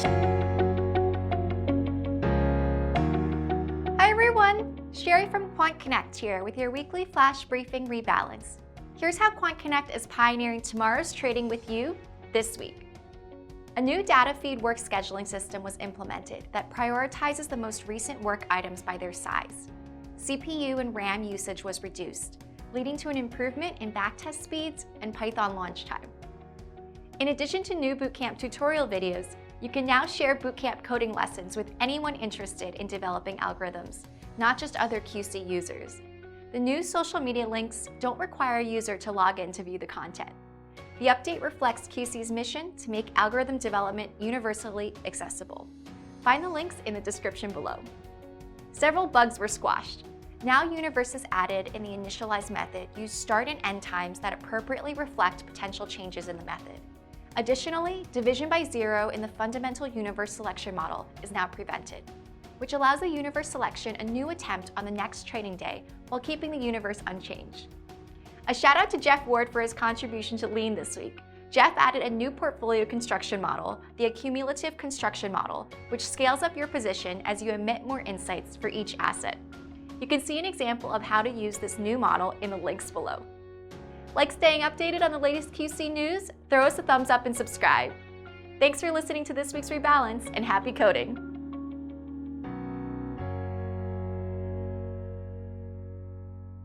Hi everyone! Sherry from Quant Connect here with your weekly flash briefing Rebalance. Here's how Quant Connect is pioneering tomorrow's trading with you this week. A new data feed work scheduling system was implemented that prioritizes the most recent work items by their size. CPU and RAM usage was reduced, leading to an improvement in backtest speeds and Python launch time. In addition to new bootcamp tutorial videos, you can now share bootcamp coding lessons with anyone interested in developing algorithms, not just other QC users. The new social media links don't require a user to log in to view the content. The update reflects QC's mission to make algorithm development universally accessible. Find the links in the description below. Several bugs were squashed. Now universes added in the initialize method use start and end times that appropriately reflect potential changes in the method. Additionally, division by zero in the fundamental universe selection model is now prevented, which allows the universe selection a new attempt on the next trading day while keeping the universe unchanged. A shout out to Jeff Ward for his contribution to Lean this week. Jeff added a new portfolio construction model, the Accumulative Construction Model, which scales up your position as you emit more insights for each asset. You can see an example of how to use this new model in the links below. Like staying updated on the latest QC news? Throw us a thumbs up and subscribe. Thanks for listening to this week's Rebalance, and happy coding!